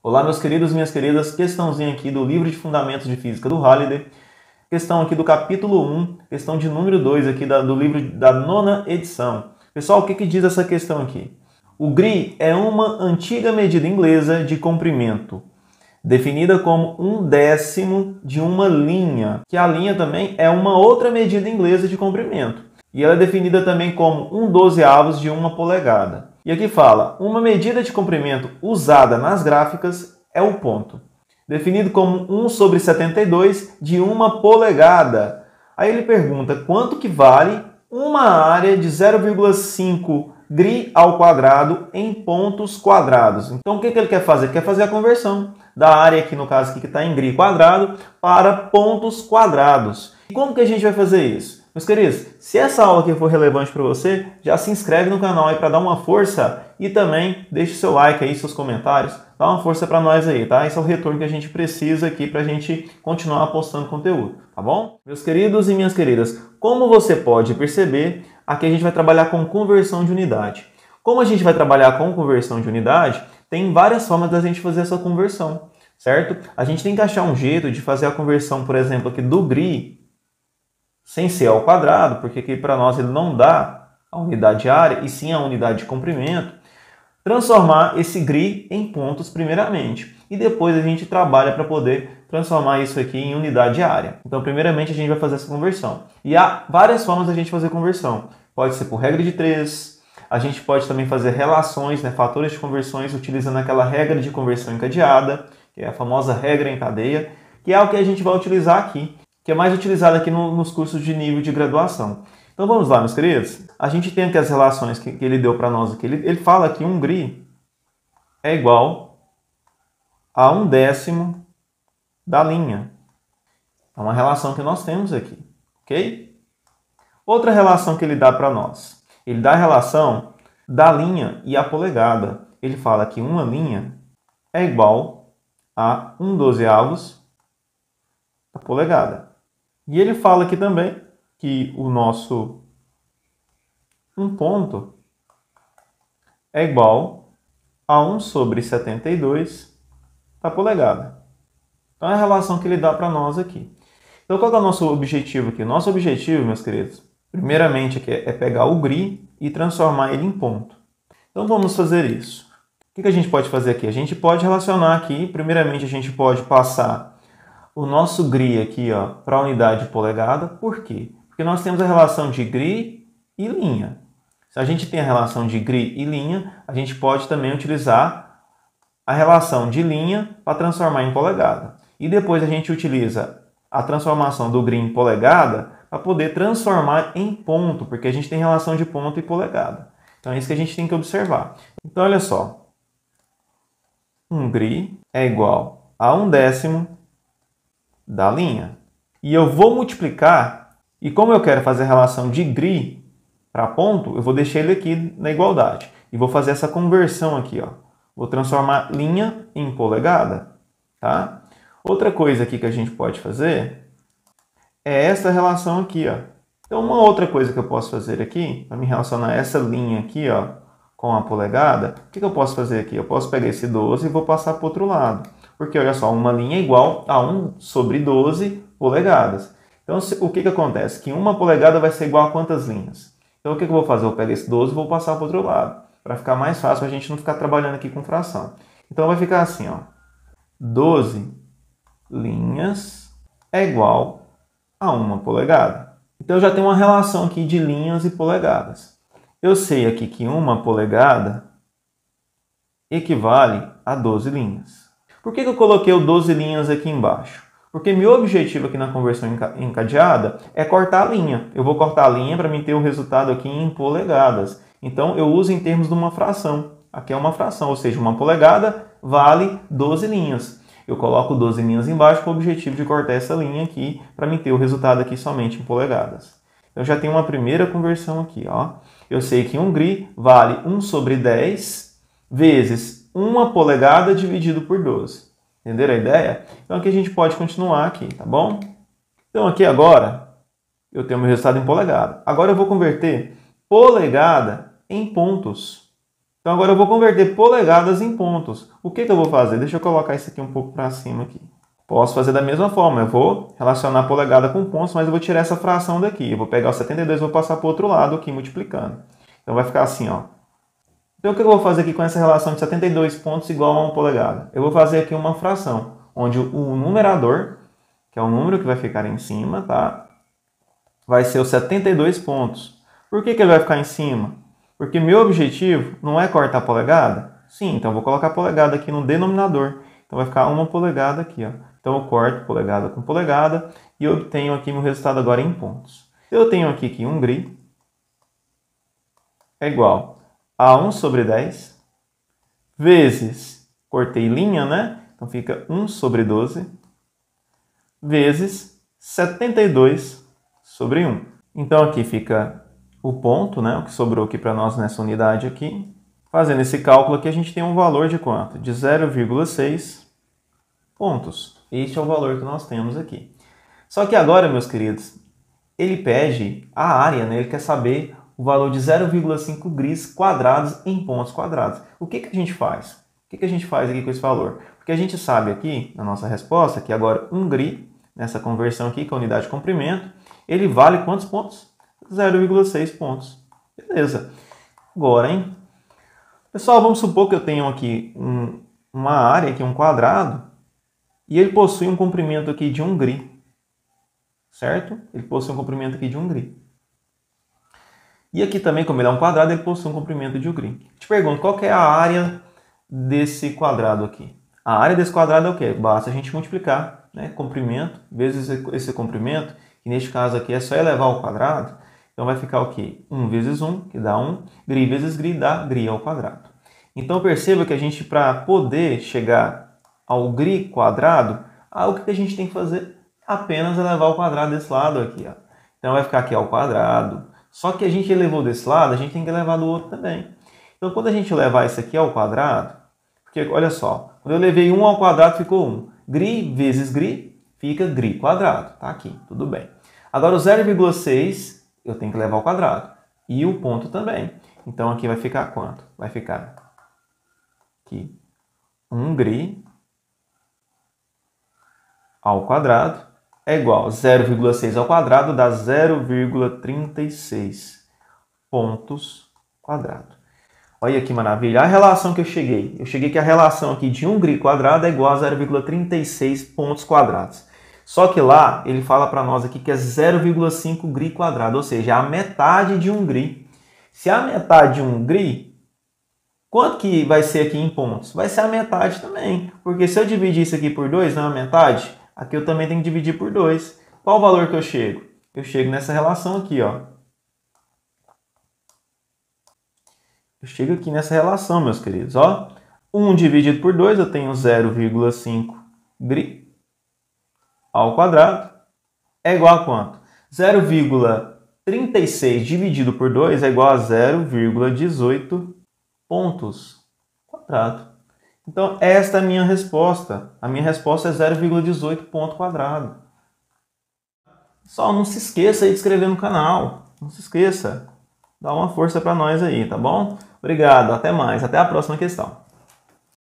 Olá, meus queridos e minhas queridas, questãozinha aqui do livro de Fundamentos de Física do Halliday, questão aqui do capítulo 1, questão de número 2 aqui do livro da 9ª edição. Pessoal, o que diz essa questão aqui? O GRI é uma antiga medida inglesa de comprimento, definida como 1/10 de uma linha, que a linha também é uma outra medida inglesa de comprimento. E ela é definida também como 1/12 de uma polegada. E aqui fala, uma medida de comprimento usada nas gráficas é o ponto, definido como 1/72 de uma polegada. Aí ele pergunta quanto que vale uma área de 0,5 GRI ao quadrado em pontos quadrados. Então o que ele quer fazer? Ele quer fazer a conversão da área aqui, no caso aqui que está em GRI quadrado, para pontos quadrados. E como que a gente vai fazer isso? Meus queridos, se essa aula aqui for relevante para você, já se inscreve no canal aí para dar uma força e também deixe seu like aí, seus comentários, dá uma força para nós aí, tá? Esse é o retorno que a gente precisa aqui para a gente continuar postando conteúdo, tá bom? Meus queridos e minhas queridas, como você pode perceber, aqui a gente vai trabalhar com conversão de unidade. Como a gente vai trabalhar com conversão de unidade, tem várias formas da gente fazer essa conversão, certo? A gente tem que achar um jeito de fazer a conversão, por exemplo, aqui do GRI, sem ser ao quadrado, porque aqui para nós ele não dá a unidade de área, e sim a unidade de comprimento, transformar esse GRI em pontos primeiramente. E depois a gente trabalha para poder transformar isso aqui em unidade de área. Então, primeiramente, a gente vai fazer essa conversão. E há várias formas da gente fazer conversão. Pode ser por regra de 3, a gente pode também fazer relações, fatores de conversões, utilizando aquela regra de conversão encadeada, que é a famosa regra em cadeia, que é o que a gente vai utilizar aqui, que é mais utilizado aqui nos cursos de nível de graduação. Então vamos lá, meus queridos. A gente tem aqui as relações que ele deu para nós aqui. Ele fala que um GRI é igual a 1/10 da linha. É uma relação que nós temos aqui, ok? Outra relação que ele dá para nós. Ele dá a relação da linha e a polegada. Ele fala que uma linha é igual a 1/12 da polegada. E ele fala aqui também que o nosso um ponto é igual a 1/72 da polegada. Então é a relação que ele dá para nós aqui. Então qual é o nosso objetivo aqui? Nosso objetivo, meus queridos, primeiramente aqui é pegar o GRI e transformar ele em ponto. Então vamos fazer isso. O que a gente pode fazer aqui? A gente pode relacionar aqui, primeiramente a gente pode passar o nosso GRI aqui para a unidade de polegada. Por quê? Porque nós temos a relação de GRI e linha. Se a gente tem a relação de GRI e linha, a gente pode também utilizar a relação de linha para transformar em polegada. E depois a gente utiliza a transformação do GRI em polegada para poder transformar em ponto, porque a gente tem relação de ponto e polegada. Então é isso que a gente tem que observar. Então olha só, um GRI é igual a 1/10 da linha. E eu vou multiplicar, e como eu quero fazer a relação de GRI para ponto, eu vou deixar ele aqui na igualdade. E vou fazer essa conversão aqui, Vou transformar linha em polegada, tá? Outra coisa aqui que a gente pode fazer é essa relação aqui, Então, uma outra coisa que eu posso fazer aqui, para me relacionar essa linha aqui, com a polegada, o que eu posso fazer aqui? Eu posso pegar esse 12 e vou passar para o outro lado. Porque, olha só, uma linha é igual a 1/12 polegadas. Então, o que acontece? Que uma polegada vai ser igual a quantas linhas? Então, o que eu vou fazer? Eu pego esse 12 e vou passar para o outro lado. Para ficar mais fácil, a gente não ficar trabalhando aqui com fração. Então, vai ficar assim, 12 linhas é igual a 1 polegada. Então, eu já tenho uma relação aqui de linhas e polegadas. Eu sei aqui que 1 polegada equivale a 12 linhas. Por que eu coloquei o 12 linhas aqui embaixo? Porque meu objetivo aqui na conversão encadeada é cortar a linha. Eu vou cortar a linha para mim ter o resultado aqui em polegadas. Então eu uso em termos de uma fração. Aqui é uma fração, ou seja, uma polegada vale 12 linhas. Eu coloco 12 linhas embaixo com o objetivo de cortar essa linha aqui para mim ter o resultado aqui somente em polegadas. Eu já tenho uma primeira conversão aqui, Eu sei que um GRI vale 1/10 vezes 1 polegada dividido por 12. Entenderam a ideia? Então aqui a gente pode continuar aqui, tá bom? Então aqui agora eu tenho meu resultado em polegada. Agora eu vou converter polegada em pontos. Então agora eu vou converter polegadas em pontos. O que eu vou fazer? Deixa eu colocar isso aqui um pouco para cima aqui. Posso fazer da mesma forma. Eu vou relacionar polegada com pontos, mas eu vou tirar essa fração daqui. Eu vou pegar o 72 e vou passar para o outro lado aqui, multiplicando. Então vai ficar assim, ó. Então o que eu vou fazer aqui com essa relação de 72 pontos igual a 1 polegada? Eu vou fazer aqui uma fração, onde o numerador, que é o número que vai ficar em cima, tá? Vai ser os 72 pontos. Por que ele vai ficar em cima? Porque meu objetivo não é cortar polegada? Sim, então eu vou colocar polegada aqui no denominador. Então vai ficar 1 polegada aqui, ó. Então eu corto polegada com polegada e eu obtenho aqui meu resultado agora em pontos. Eu tenho aqui que 1 gri é igual a 1 sobre 10 vezes, cortei linha, né? Então fica 1 sobre 12 vezes 72 sobre 1. Então aqui fica o ponto, né? O que sobrou aqui para nós nessa unidade aqui. Fazendo esse cálculo aqui, a gente tem um valor de quanto? De 0,6 pontos. Este é o valor que nós temos aqui. Só que agora, meus queridos, ele pede a área, né? Ele quer saber o valor de 0,5 gris quadrados em pontos quadrados. O que a gente faz? O que a gente faz aqui com esse valor? Porque a gente sabe aqui, na nossa resposta, que agora 1 gri, nessa conversão aqui, que é a unidade de comprimento, ele vale quantos pontos? 0,6 pontos. Beleza. Agora, hein? Pessoal, vamos supor que eu tenho aqui uma área, aqui um quadrado, e ele possui um comprimento aqui de 1 gri. Certo? Ele possui um comprimento aqui de 1 gri. E aqui também, como ele é um quadrado, ele possui um comprimento de 1 gri. Te pergunto, qual que é a área desse quadrado aqui? A área desse quadrado é o quê? Basta a gente multiplicar, né? Comprimento vezes esse comprimento, que neste caso aqui é só elevar ao quadrado. Então vai ficar o quê? 1 vezes 1, que dá 1. Gri vezes gri dá gri ao quadrado. Então perceba que a gente, para poder chegar ao gri quadrado, o que a gente tem que fazer? Apenas elevar ao quadrado desse lado aqui, ó. Então vai ficar aqui ao quadrado. Só que a gente elevou desse lado, a gente tem que elevar do outro também. Então quando a gente levar isso aqui ao quadrado, porque olha só, quando eu levei 1 ao quadrado ficou 1. Gri vezes gri fica gri quadrado. Tá aqui, tudo bem. Agora o 0,6 eu tenho que levar ao quadrado. E o ponto também. Então aqui vai ficar quanto? Vai ficar aqui 1 gri ao quadrado é igual a 0,6 ao quadrado dá 0,36 pontos quadrados. Olha que maravilha. A relação que eu cheguei. Eu cheguei que a relação aqui de 1 gri quadrado é igual a 0,36 pontos quadrados. Só que lá ele fala para nós aqui que é 0,5 gri quadrado, ou seja, a metade de 1 gri. Se a metade de 1 gri, quanto que vai ser aqui em pontos? Vai ser a metade também, porque se eu dividir isso aqui por 2, não é a metade? Aqui eu também tenho que dividir por 2. Qual o valor que eu chego? Eu chego nessa relação aqui, ó. Eu chego aqui nessa relação, meus queridos, ó. 1 dividido por 2, eu tenho 0,5 gri ao quadrado é igual a quanto? 0,36 dividido por 2 é igual a 0,18 pontos quadrados. Então, esta é a minha resposta. A minha resposta é 0,18 ponto quadrado. Só não se esqueça aí de inscrever no canal. Não se esqueça. Dá uma força para nós aí, tá bom? Obrigado, até mais. Até a próxima questão.